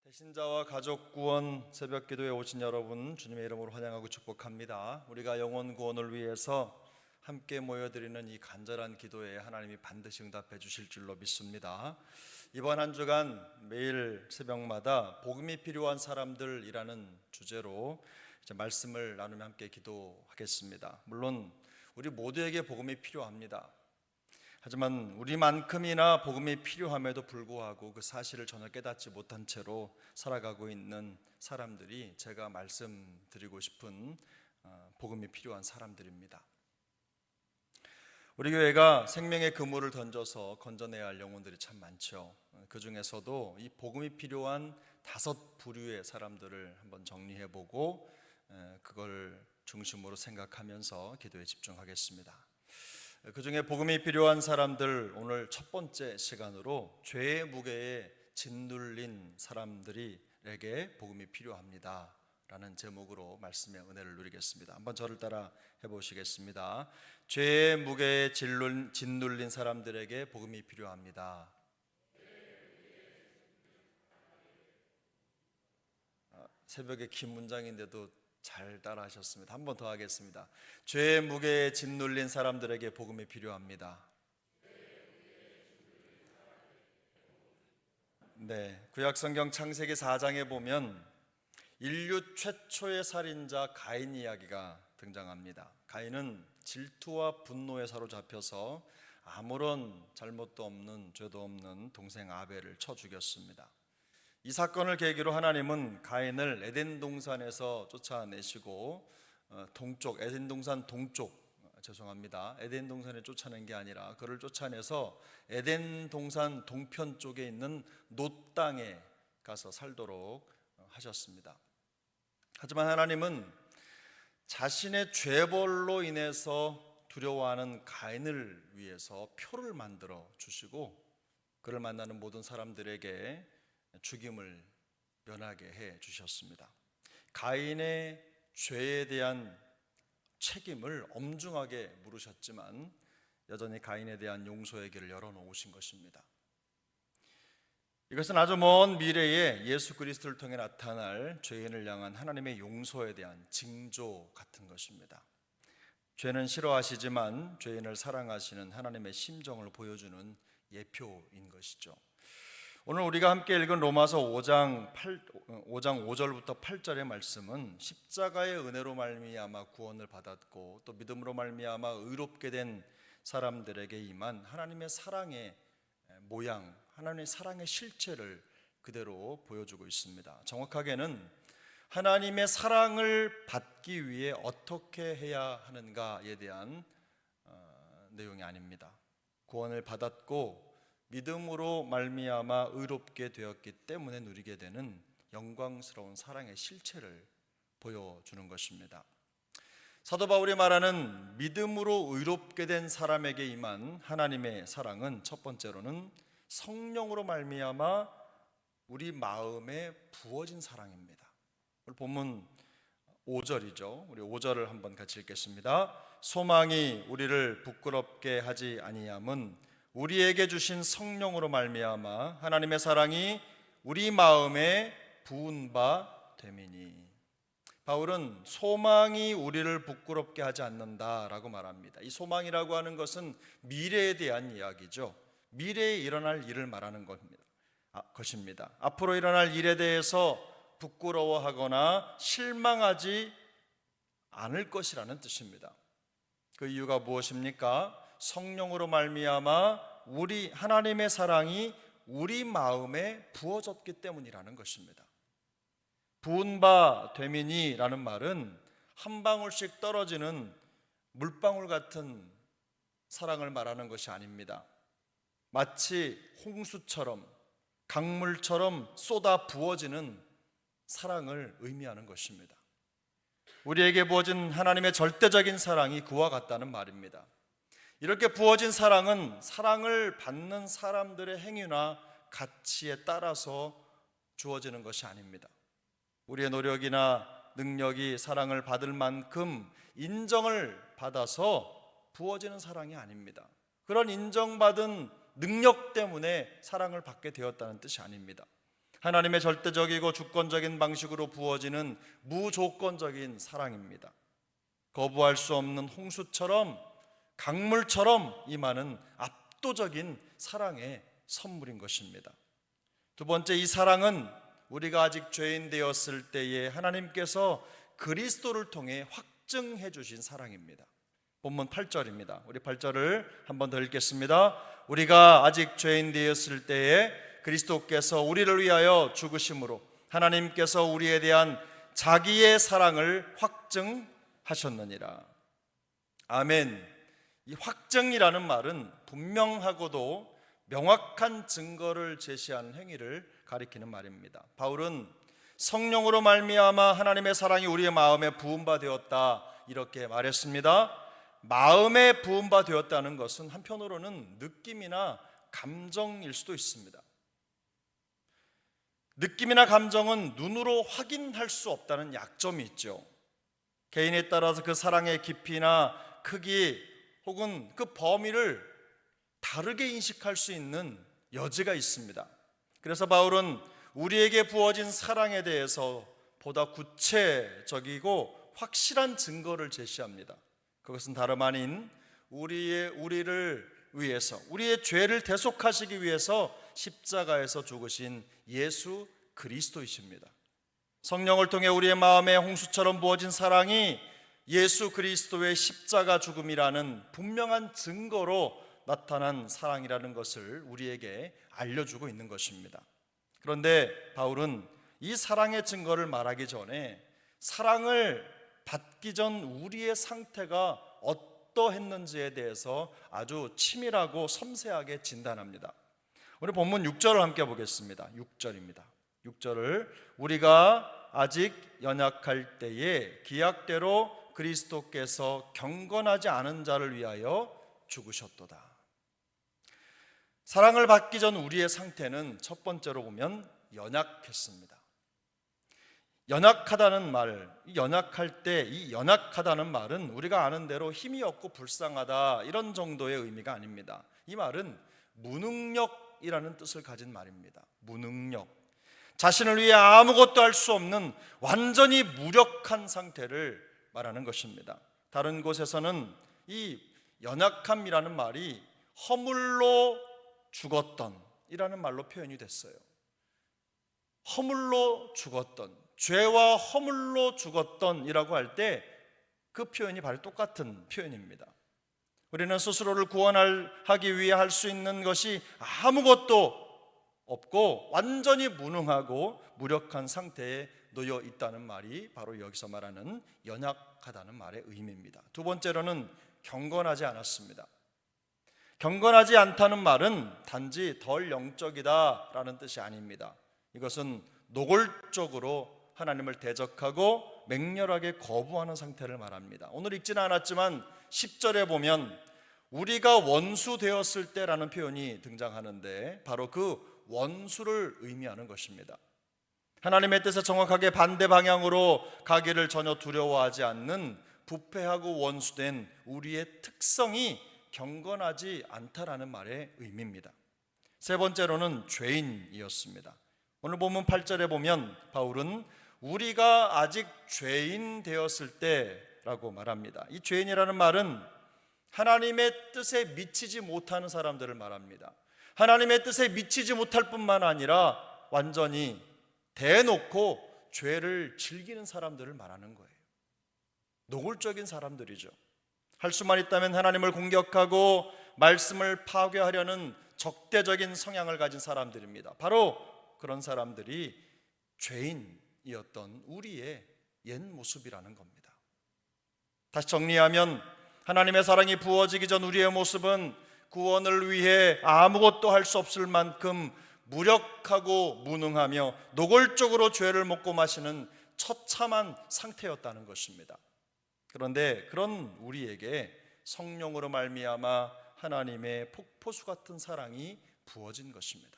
배신자와 가족 구원 새벽 기도에 오신 여러분 주님의 이름으로 환영하고 축복합니다. 우리가 영혼 구원을 위해서 함께 모여드리는 이 간절한 기도에 하나님이 반드시 응답해 주실 줄로 믿습니다. 이번 한 주간 매일 새벽마다 복음이 필요한 사람들이라는 주제로 이제 말씀을 나누며 함께 기도하겠습니다. 물론 우리 모두에게 복음이 필요합니다. 하지만 우리만큼이나 복음이 필요함에도 불구하고 그 사실을 전혀 깨닫지 못한 채로 살아가고 있는 사람들이 제가 말씀드리고 싶은 복음이 필요한 사람들입니다. 우리 교회가 생명의 그물을 던져서 건져내야 할 영혼들이 참 많죠. 그 중에서도 이 복음이 필요한 5부류의 사람들을 한번 정리해보고 그걸 중심으로 생각하면서 기도에 집중하겠습니다. 그 중에 복음이 필요한 사람들, 오늘 첫 번째 시간으로 죄의 무게에 짓눌린 사람들에게 복음이 필요합니다 라는 제목으로 말씀의 은혜를 누리겠습니다. 한번 저를 따라 해보시겠습니다. 죄의 무게에 짓눌린 사람들에게 복음이 필요합니다. 새벽에 긴 문장인데도 잘 따라 하셨습니다. 한 번 더 하겠습니다. 죄의 무게에 짓눌린 사람들에게 복음이 필요합니다. 네, 구약성경 창세기 4장에 보면 인류 최초의 살인자 가인 이야기가 등장합니다. 가인은 질투와 분노에 사로잡혀서 아무런 잘못도 없는 죄도 없는 동생 아벨을 쳐 죽였습니다. 이 사건을 계기로 하나님은 가인을 에덴 동산에서 쫓아내시고 에덴 동산에 쫓아낸 게 아니라 그를 쫓아내서 에덴 동산 동편 쪽에 있는 놋 땅에 가서 살도록 하셨습니다. 하지만 하나님은 자신의 죄벌로 인해서 두려워하는 가인을 위해서 표를 만들어 주시고 그를 만나는 모든 사람들에게 죽임을 면하게 해 주셨습니다. 가인의 죄에 대한 책임을 엄중하게 물으셨지만 여전히 가인에 대한 용서의 길을 열어놓으신 것입니다. 이것은 아주 먼 미래에 예수 그리스도를 통해 나타날 죄인을 향한 하나님의 용서에 대한 징조 같은 것입니다. 죄는 싫어하시지만 죄인을 사랑하시는 하나님의 심정을 보여주는 예표인 것이죠. 오늘 우리가 함께 읽은 로마서 5장 5절부터 8절의 말씀은 십자가의 은혜로 말미암아 구원을 받았고 또 믿음으로 말미암아 의롭게 된 사람들에게 임한 하나님의 사랑의 모양, 하나님의 사랑의 실체를 그대로 보여주고 있습니다. 정확하게는 하나님의 사랑을 받기 위해 어떻게 해야 하는가에 대한 내용이 아닙니다. 구원을 받았고 믿음으로 말미암아 의롭게 되었기 때문에 누리게 되는 영광스러운 사랑의 실체를 보여주는 것입니다. 사도 바울이 말하는 믿음으로 의롭게 된 사람에게 임한 하나님의 사랑은 첫 번째로는 성령으로 말미암아 우리 마음에 부어진 사랑입니다. 오늘 본문 5절이죠. 우리 5절을 한번 같이 읽겠습니다. 소망이 우리를 부끄럽게 하지 아니함은 우리에게 주신 성령으로 말미암아 하나님의 사랑이 우리 마음에 부은 바 됨이니. 바울은 소망이 우리를 부끄럽게 하지 않는다라고 말합니다. 이 소망이라고 하는 것은 미래에 대한 이야기죠. 미래에 일어날 일을 말하는 것입니다. 앞으로 일어날 일에 대해서 부끄러워하거나 실망하지 않을 것이라는 뜻입니다. 그 이유가 무엇입니까? 성령으로 말미암아 우리 하나님의 사랑이 우리 마음에 부어졌기 때문이라는 것입니다. 부은 바 됨이니라는 말은 한 방울씩 떨어지는 물방울 같은 사랑을 말하는 것이 아닙니다. 마치 홍수처럼 강물처럼 쏟아 부어지는 사랑을 의미하는 것입니다. 우리에게 부어진 하나님의 절대적인 사랑이 그와 같다는 말입니다. 이렇게 부어진 사랑은 사랑을 받는 사람들의 행위나 가치에 따라서 주어지는 것이 아닙니다. 우리의 노력이나 능력이 사랑을 받을 만큼 인정을 받아서 부어지는 사랑이 아닙니다. 그런 인정받은 능력 때문에 사랑을 받게 되었다는 뜻이 아닙니다. 하나님의 절대적이고 주권적인 방식으로 부어지는 무조건적인 사랑입니다. 거부할 수 없는 홍수처럼, 강물처럼 임하는 압도적인 사랑의 선물인 것입니다. 두 번째, 이 사랑은 우리가 아직 죄인 되었을 때에 하나님께서 그리스도를 통해 확증해 주신 사랑입니다. 본문 8절입니다. 우리 8절을 한번 더 읽겠습니다. 우리가 아직 죄인 되었을 때에 그리스도께서 우리를 위하여 죽으심으로 하나님께서 우리에 대한 자기의 사랑을 확증하셨느니라. 아멘. 이 확증이라는 말은 분명하고도 명확한 증거를 제시하는 행위를 가리키는 말입니다. 바울은 성령으로 말미암아 하나님의 사랑이 우리의 마음에 부음바 되었다 이렇게 말했습니다. 마음에 부음바 되었다는 것은 한편으로는 느낌이나 감정일 수도 있습니다. 느낌이나 감정은 눈으로 확인할 수 없다는 약점이 있죠. 개인에 따라서 그 사랑의 깊이나 크기 혹은 그 범위를 다르게 인식할 수 있는 여지가 있습니다. 그래서 바울은 우리에게 부어진 사랑에 대해서 보다 구체적이고 확실한 증거를 제시합니다. 그것은 다름 아닌 우리를 위해서, 우리의 죄를 대속하시기 위해서 십자가에서 죽으신 예수 그리스도이십니다. 성령을 통해 우리의 마음에 홍수처럼 부어진 사랑이 예수 그리스도의 십자가 죽음이라는 분명한 증거로 나타난 사랑이라는 것을 우리에게 알려주고 있는 것입니다. 그런데 바울은 이 사랑의 증거를 말하기 전에 사랑을 받기 전 우리의 상태가 어떠했는지에 대해서 아주 치밀하고 섬세하게 진단합니다. 오늘 본문 6절을 함께 보겠습니다. 6절입니다. 6절을 우리가 아직 연약할 때에 기약대로 그리스도께서 경건하지 않은 자를 위하여 죽으셨도다. 사랑을 받기 전 우리의 상태는 첫 번째로 보면 연약했습니다. 연약하다는 말, 연약할 때 이 연약하다는 말은 우리가 아는 대로 힘이 없고 불쌍하다 이런 정도의 의미가 아닙니다. 이 말은 무능력이라는 뜻을 가진 말입니다. 무능력, 자신을 위해 아무것도 할 수 없는 완전히 무력한 상태를 말하는 것입니다. 다른 곳에서는 이 연약함이라는 말이 허물로 죽었던 이라는 말로 표현이 됐어요. 허물로 죽었던, 죄와 허물로 죽었던 이라고 할 때 그 표현이 바로 똑같은 표현입니다. 우리는 스스로를 구원하기 위해 할 수 있는 것이 아무것도 없고 완전히 무능하고 무력한 상태에 놓여 있다는 말이 바로 여기서 말하는 연약하다는 말의 의미입니다. 두 번째로는 경건하지 않았습니다. 경건하지 않다는 말은 단지 덜 영적이다라는 뜻이 아닙니다. 이것은 노골적으로 하나님을 대적하고 맹렬하게 거부하는 상태를 말합니다. 오늘 읽지는 않았지만 10절에 보면 우리가 원수 되었을 때라는 표현이 등장하는데 바로 그 원수를 의미하는 것입니다. 하나님의 뜻에 정확하게 반대 방향으로 가기를 전혀 두려워하지 않는 부패하고 원수된 우리의 특성이 경건하지 않다라는 말의 의미입니다. 세 번째로는 죄인이었습니다. 오늘 본문 8절에 보면 바울은 우리가 아직 죄인 되었을 때라고 말합니다. 이 죄인이라는 말은 하나님의 뜻에 미치지 못하는 사람들을 말합니다. 하나님의 뜻에 미치지 못할 뿐만 아니라 완전히 대놓고 죄를 즐기는 사람들을 말하는 거예요. 노골적인 사람들이죠. 할 수만 있다면 하나님을 공격하고 말씀을 파괴하려는 적대적인 성향을 가진 사람들입니다. 바로 그런 사람들이 죄인이었던 우리의 옛 모습이라는 겁니다. 다시 정리하면 하나님의 사랑이 부어지기 전 우리의 모습은 구원을 위해 아무것도 할 수 없을 만큼 무력하고 무능하며 노골적으로 죄를 먹고 마시는 처참한 상태였다는 것입니다. 그런데 그런 우리에게 성령으로 말미암아 하나님의 폭포수 같은 사랑이 부어진 것입니다.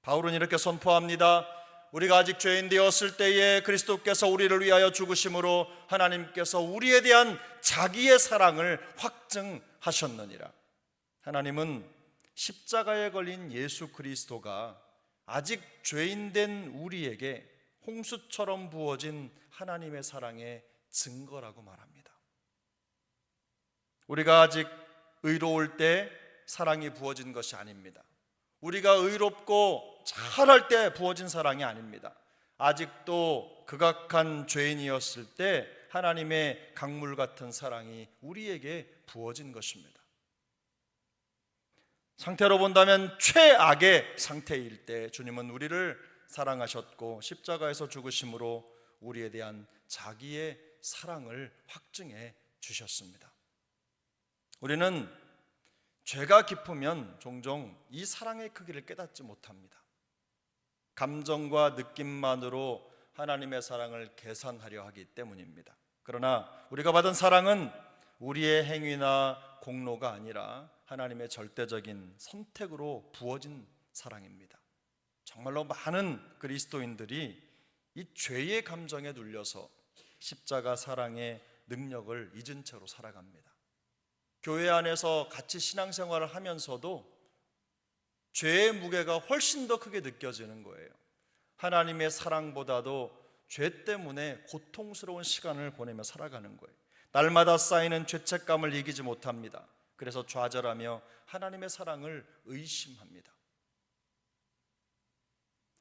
바울은 이렇게 선포합니다. 우리가 아직 죄인 되었을 때에 그리스도께서 우리를 위하여 죽으심으로 하나님께서 우리에 대한 자기의 사랑을 확증하셨느니라. 하나님은 십자가에 걸린 예수 그리스도가 아직 죄인된 우리에게 홍수처럼 부어진 하나님의 사랑의 증거라고 말합니다. 우리가 아직 의로울 때 사랑이 부어진 것이 아닙니다. 우리가 의롭고 잘할 때 부어진 사랑이 아닙니다. 아직도 극악한 죄인이었을 때 하나님의 강물 같은 사랑이 우리에게 부어진 것입니다. 상태로 본다면 최악의 상태일 때 주님은 우리를 사랑하셨고 십자가에서 죽으심으로 우리에 대한 자기의 사랑을 확증해 주셨습니다. 우리는 죄가 깊으면 종종 이 사랑의 크기를 깨닫지 못합니다. 감정과 느낌만으로 하나님의 사랑을 계산하려 하기 때문입니다. 그러나 우리가 받은 사랑은 우리의 행위나 공로가 아니라 하나님의 절대적인 선택으로 부어진 사랑입니다. 정말로 많은 그리스도인들이 이 죄의 감정에 눌려서 십자가 사랑의 능력을 잊은 채로 살아갑니다. 교회 안에서 같이 신앙생활을 하면서도 죄의 무게가 훨씬 더 크게 느껴지는 거예요. 하나님의 사랑보다도 죄 때문에 고통스러운 시간을 보내며 살아가는 거예요. 날마다 쌓이는 죄책감을 이기지 못합니다. 그래서 좌절하며 하나님의 사랑을 의심합니다.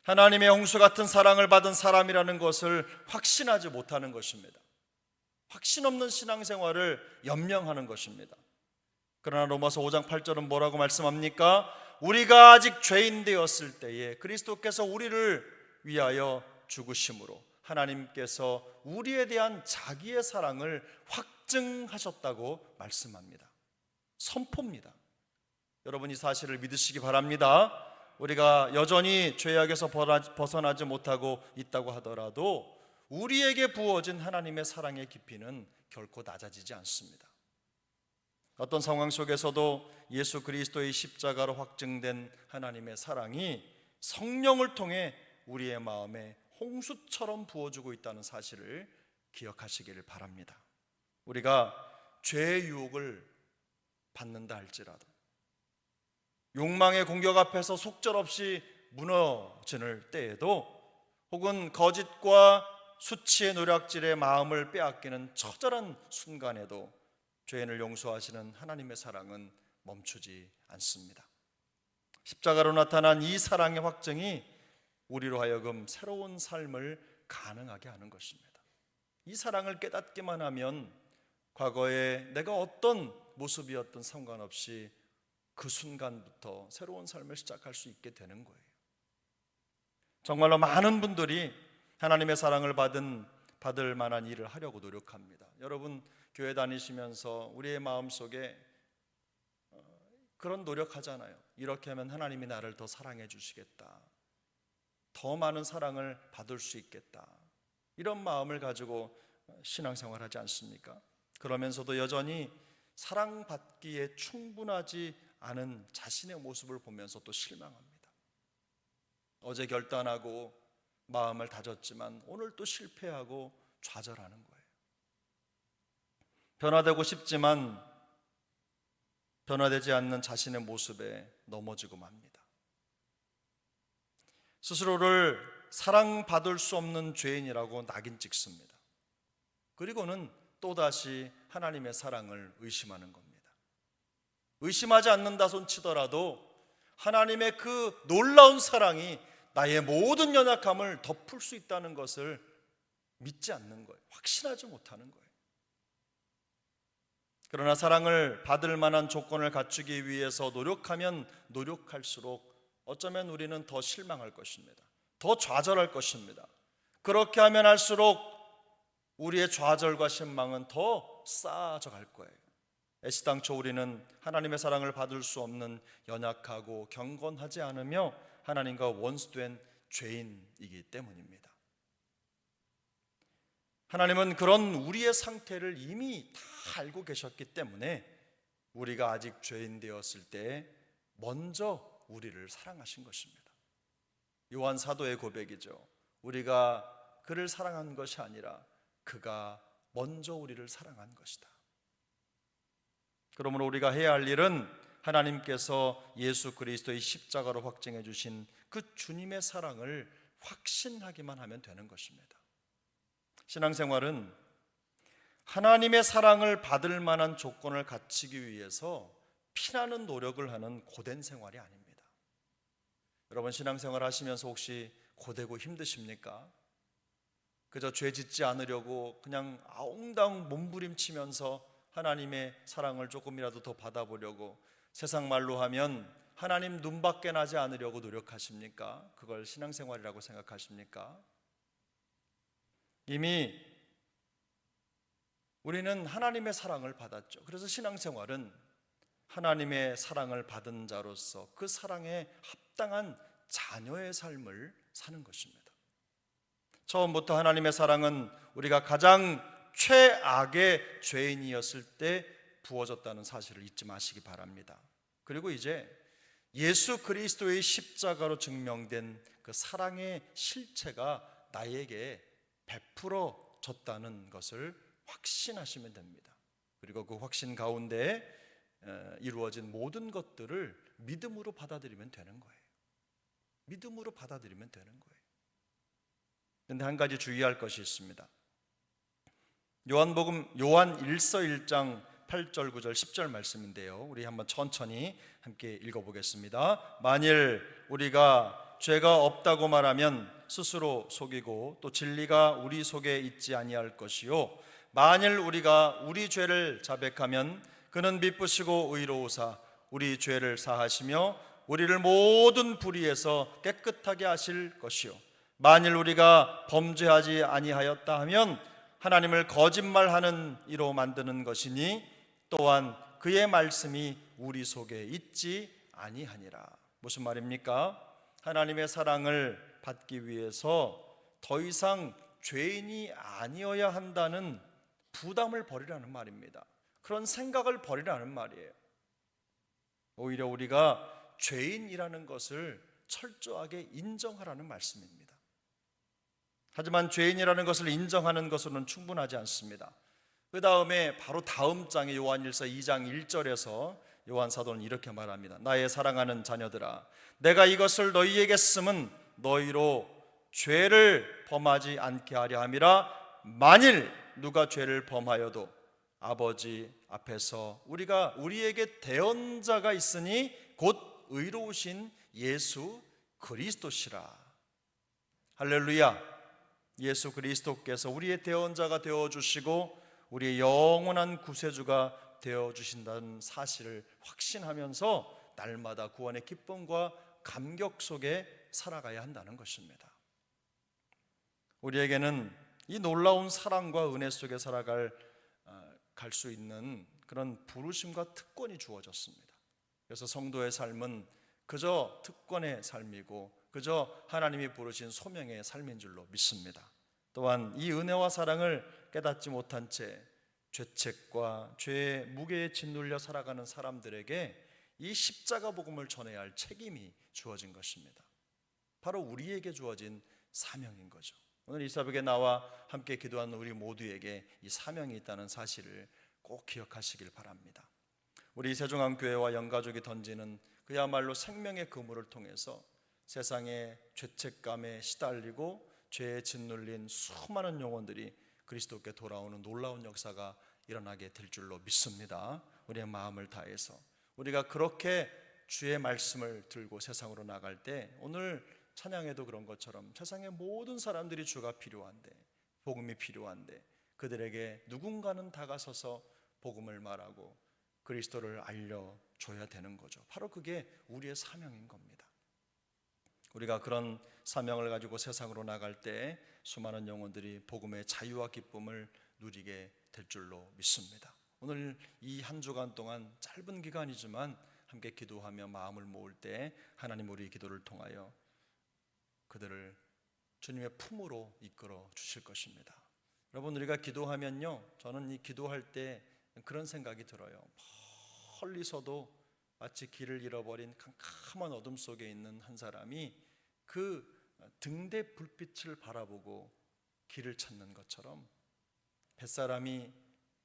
하나님의 홍수 같은 사랑을 받은 사람이라는 것을 확신하지 못하는 것입니다. 확신 없는 신앙생활을 연명하는 것입니다. 그러나 로마서 5장 8절은 뭐라고 말씀합니까? 우리가 아직 죄인 되었을 때에 그리스도께서 우리를 위하여 죽으심으로 하나님께서 우리에 대한 자기의 사랑을 확증하셨다고 말씀합니다. 선포입니다. 여러분 이 사실을 믿으시기 바랍니다. 우리가 여전히 죄악에서 벗어나지 못하고 있다고 하더라도 우리에게 부어진 하나님의 사랑의 깊이는 결코 낮아지지 않습니다. 어떤 상황 속에서도 예수 그리스도의 십자가로 확증된 하나님의 사랑이 성령을 통해 우리의 마음에 홍수처럼 부어주고 있다는 사실을 기억하시기를 바랍니다. 우리가 죄의 유혹을 받는다 할지라도, 욕망의 공격 앞에서 속절없이 무너지는 때에도, 혹은 거짓과 수치의 노략질에 마음을 빼앗기는 처절한 순간에도 죄인을 용서하시는 하나님의 사랑은 멈추지 않습니다. 십자가로 나타난 이 사랑의 확증이 우리로 하여금 새로운 삶을 가능하게 하는 것입니다. 이 사랑을 깨닫기만 하면 과거에 내가 어떤 모습이었든 상관없이 그 순간부터 새로운 삶을 시작할 수 있게 되는 거예요. 정말로 많은 분들이 하나님의 사랑을 받을 만한 일을 하려고 노력합니다. 여러분 교회 다니시면서 우리의 마음속에 그런 노력하잖아요. 이렇게 하면 하나님이 나를 더 사랑해 주시겠다, 더 많은 사랑을 받을 수 있겠다, 이런 마음을 가지고 신앙생활하지 않습니까? 그러면서도 여전히 사랑받기에 충분하지 않은 자신의 모습을 보면서 또 실망합니다. 어제 결단하고 마음을 다졌지만 오늘 또 실패하고 좌절하는 거예요. 변화되고 싶지만 변화되지 않는 자신의 모습에 넘어지고 맙니다. 스스로를 사랑받을 수 없는 죄인이라고 낙인 찍습니다. 그리고는 또다시 하나님의 사랑을 의심하는 겁니다. 의심하지 않는다 손치더라도 하나님의 그 놀라운 사랑이 나의 모든 연약함을 덮을 수 있다는 것을 믿지 않는 거예요. 확신하지 못하는 거예요. 그러나 사랑을 받을 만한 조건을 갖추기 위해서 노력하면 노력할수록 어쩌면 우리는 더 실망할 것입니다. 더 좌절할 것입니다. 그렇게 하면 할수록 우리의 좌절과 실망은 더 쌓아져 갈 거예요. 애시당초 우리는 하나님의 사랑을 받을 수 없는 연약하고 경건하지 않으며 하나님과 원수된 죄인이기 때문입니다. 하나님은 그런 우리의 상태를 이미 다 알고 계셨기 때문에 우리가 아직 죄인 되었을 때 먼저 우리를 사랑하신 것입니다. 요한 사도의 고백이죠. 우리가 그를 사랑한 것이 아니라 그가 먼저 우리를 사랑한 것이다. 그러므로 우리가 해야 할 일은 하나님께서 예수 그리스도의 십자가로 확증해 주신 그 주님의 사랑을 확신하기만 하면 되는 것입니다. 신앙생활은 하나님의 사랑을 받을 만한 조건을 갖추기 위해서 피나는 노력을 하는 고된 생활이 아닙니다. 여러분, 신앙생활 하시면서 혹시 고되고 힘드십니까? 그저 죄 짓지 않으려고 그냥 아웅다웅 몸부림치면서 하나님의 사랑을 조금이라도 더 받아보려고, 세상 말로 하면 하나님 눈밖에 나지 않으려고 노력하십니까? 그걸 신앙생활이라고 생각하십니까? 이미 우리는 하나님의 사랑을 받았죠. 그래서 신앙생활은 하나님의 사랑을 받은 자로서 그 사랑에 합당한 자녀의 삶을 사는 것입니다. 처음부터 하나님의 사랑은 우리가 가장 최악의 죄인이었을 때 부어졌다는 사실을 잊지 마시기 바랍니다. 그리고 이제 예수 그리스도의 십자가로 증명된 그 사랑의 실체가 나에게 베풀어졌다는 것을 확신하시면 됩니다. 그리고 그 확신 가운데 이루어진 모든 것들을 믿음으로 받아들이면 되는 거예요. 믿음으로 받아들이면 되는 거예요. 그런데 한 가지 주의할 것이 있습니다. 요한 1서 1장 8절 9절 10절 말씀인데요, 우리 한번 천천히 함께 읽어보겠습니다. 만일 우리가 죄가 없다고 말하면 스스로 속이고 또 진리가 우리 속에 있지 아니할 것이요, 만일 우리가 우리 죄를 자백하면 그는 미쁘시고 의로우사 우리 죄를 사하시며 우리를 모든 불의에서 깨끗하게 하실 것이요, 만일 우리가 범죄하지 아니하였다 하면 하나님을 거짓말하는 이로 만드는 것이니 또한 그의 말씀이 우리 속에 있지 아니하니라. 무슨 말입니까? 하나님의 사랑을 받기 위해서 더 이상 죄인이 아니어야 한다는 부담을 버리라는 말입니다. 그런 생각을 버리라는 말이에요. 오히려 우리가 죄인이라는 것을 철저하게 인정하라는 말씀입니다. 하지만 죄인이라는 것을 인정하는 것으로는 충분하지 않습니다. 그 다음에 바로 다음 장에 요한일서 2장 1절에서 요한 사도는 이렇게 말합니다. 나의 사랑하는 자녀들아, 내가 이것을 너희에게 쓰면 너희로 죄를 범하지 않게 하려 함이라. 만일 누가 죄를 범하여도 아버지 앞에서 우리에게 대언자가 있으니 곧 의로우신 예수 그리스도시라. 할렐루야. 예수 그리스도께서 우리의 대언자가 되어주시고 우리의 영원한 구세주가 되어주신다는 사실을 확신하면서 날마다 구원의 기쁨과 감격 속에 살아가야 한다는 것입니다. 우리에게는 이 놀라운 사랑과 은혜 속에 살아갈 수 있는 그런 부르심과 특권이 주어졌습니다. 그래서 성도의 삶은 그저 특권의 삶이고 그저 하나님이 부르신 소명의 삶인 줄로 믿습니다. 또한 이 은혜와 사랑을 깨닫지 못한 채 죄책과 죄의 무게에 짓눌려 살아가는 사람들에게 이 십자가 복음을 전해야 할 책임이 주어진 것입니다. 바로 우리에게 주어진 사명인 거죠. 오늘 이 새벽에 나와 함께 기도하는 우리 모두에게 이 사명이 있다는 사실을 꼭 기억하시길 바랍니다. 우리 세종안교회와 영가족이 던지는 그야말로 생명의 그물을 통해서 세상의 죄책감에 시달리고 죄에 짓눌린 수많은 영혼들이 그리스도께 돌아오는 놀라운 역사가 일어나게 될 줄로 믿습니다. 우리의 마음을 다해서 우리가 그렇게 주의 말씀을 들고 세상으로 나갈 때, 오늘 찬양에도 그런 것처럼 세상의 모든 사람들이 주가 필요한데, 복음이 필요한데 그들에게 누군가는 다가서서 복음을 말하고 그리스도를 알려줘야 되는 거죠. 바로 그게 우리의 사명인 겁니다. 우리가 그런 사명을 가지고 세상으로 나갈 때 수많은 영혼들이 복음의 자유와 기쁨을 누리게 될 줄로 믿습니다. 오늘 이 한 주간 동안 짧은 기간이지만 함께 기도하며 마음을 모을 때 하나님 우리 기도를 통하여 그들을 주님의 품으로 이끌어 주실 것입니다. 여러분, 우리가 기도하면요, 저는 이 기도할 때 그런 생각이 들어요. 멀리서도 마치 길을 잃어버린 캄캄한 어둠 속에 있는 한 사람이 그 등대 불빛을 바라보고 길을 찾는 것처럼 뱃사람이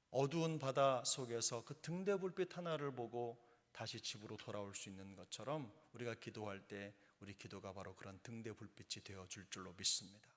어두운 바다 속에서 그 등대 불빛 하나를 보고 다시 집으로 돌아올 수 있는 것처럼 우리가 기도할 때 우리 기도가 바로 그런 등대 불빛이 되어 줄 줄로 믿습니다.